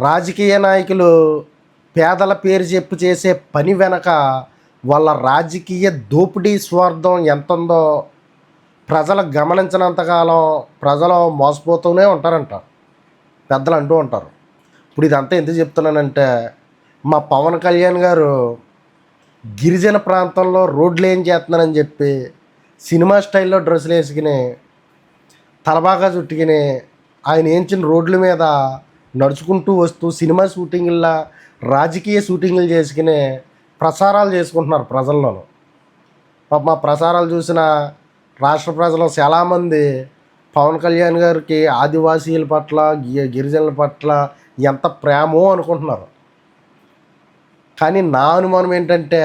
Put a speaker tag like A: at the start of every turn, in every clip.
A: రాజకీయ నాయకులు పేదల పేరు చెప్పి చేసే పని వెనక వాళ్ళ రాజకీయ దోపిడీ స్వార్థం ఎంతుందో ప్రజలు గమనించినంతకాలం ప్రజలు మోసపోతూనే ఉంటారంట. పెద్దలు అంటూ ఉంటారు. ఇప్పుడు ఇదంతా ఎందుకు చెప్తున్నానంటే, మా పవన్ కళ్యాణ్ గారు గిరిజన ప్రాంతంలో రోడ్లు ఏం చేస్తున్నారని చెప్పి సినిమా స్టైల్లో డ్రెస్సులు వేసుకుని తలబాగా చుట్టుకుని ఆయన ఏంచిన రోడ్ల మీద నడుచుకుంటూ వస్తూ సినిమా షూటింగ్లా రాజకీయ షూటింగ్లు చేసుకుని ప్రసారాలు చేసుకుంటున్నారు ప్రజల్లోనూ. పాప మా ప్రసారాలు చూసిన రాష్ట్ర ప్రజలు చాలామంది పవన్ కళ్యాణ్ గారికి ఆదివాసీల పట్ల గిరిజనుల పట్ల ఎంత ప్రేమో అనుకుంటున్నారు. కానీ నా అనుమానం ఏంటంటే,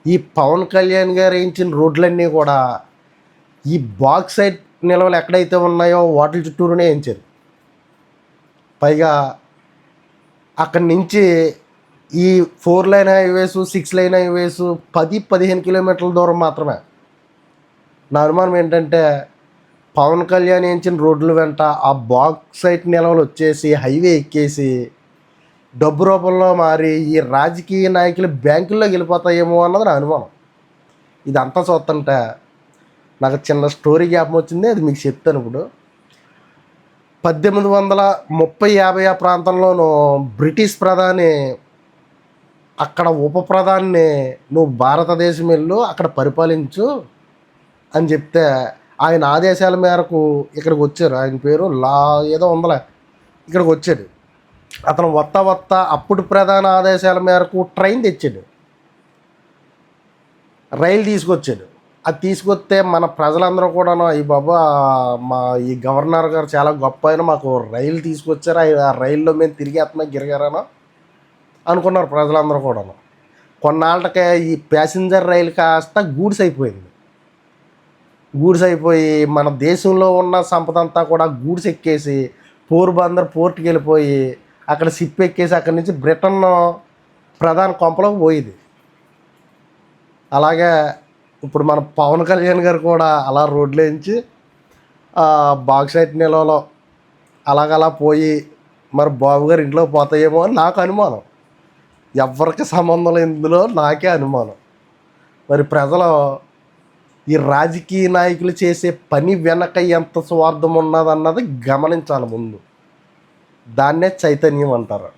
A: ఈ పవన్ కళ్యాణ్ గారు వేయించిన రోడ్లన్నీ కూడా ఈ బాక్సైట్ నిల్వలు ఎక్కడైతే ఉన్నాయో వాటి చుట్టూరునే వేయించారు. పైగా అక్కడి నుంచి ఈ 4 లైన్ హైవేసు 6 లైన్ హైవేసు 10-15 కిలోమీటర్ల దూరం మాత్రమే. నా అనుమానం ఏంటంటే, పవన్ కళ్యాణ్ వేయించిన రోడ్ల వెంట ఆ బాక్సైట్ నిల్వలు వచ్చేసి హైవే ఎక్కేసి డబ్బు రూపంలో మారి ఈ రాజకీయ నాయకులు బ్యాంకుల్లోకి వెళ్ళిపోతాయేమో అన్నది నా అనుమానం. ఇదంతా చూస్తుంటే నాకు చిన్న స్టోరీ జ్ఞాపకం వచ్చింది, అది మీకు చెప్తాను. ఇప్పుడు 1830-50 ఆ ప్రాంతంలోనూ బ్రిటిష్ ప్రధాని అక్కడ ఉప ప్రధాని నువ్వు భారతదేశం వెళ్ళు అక్కడ పరిపాలించు అని చెప్తే ఆయన ఆదేశాల మేరకు ఇక్కడికి వచ్చారు. ఆయన పేరు ఏదో ఉందలే, ఇక్కడికి వచ్చాడు. అతను వత్తా అప్పుడు ప్రధాన ఆదేశాల మేరకు ట్రైన్ తెచ్చాడు, రైలు తీసుకొచ్చాడు. అది తీసుకొస్తే మన ప్రజలందరూ కూడాను ఈ బాబా మా ఈ గవర్నర్ గారు చాలా గొప్ప అయినా మాకు రైలు తీసుకొచ్చారు, ఆ రైల్లో మేము తిరిగేస్తున్నాం గిరిగారాను అనుకున్నారు ప్రజలందరూ కూడాను. కొన్నాళ్ళకే ఈ ప్యాసింజర్ రైలు కాస్త గూడ్స్ అయిపోయింది. గూడ్స్ అయిపోయి మన దేశంలో ఉన్న సంపద అంతా కూడా గూడ్స్ ఎక్కేసి పోర్బందర్ పోర్ట్కి వెళ్ళిపోయి అక్కడ షిప్ ఎక్కేసి అక్కడి నుంచి బ్రిటన్ ప్రధాన కొంపలోకి పోయింది. అలాగే ఇప్పుడు మన పవన్ కళ్యాణ్ గారు కూడా అలా రోడ్లు వేయించి బాక్సైట్ నిల్వలో అలాగలా పోయి మరి బాబు గారు ఇంట్లో పోతాయేమో అని నాకు అనుమానం. ఎవరికి సంబంధం లేదు ఇందులో, నాకే అనుమానం. మరి ప్రజలు ఈ రాజకీయ నాయకులు చేసే పని వెనక ఎంత స్వార్థం ఉన్నదన్నది గమనించాలి ముందు. దాన్నే చైతన్యం అంటారు.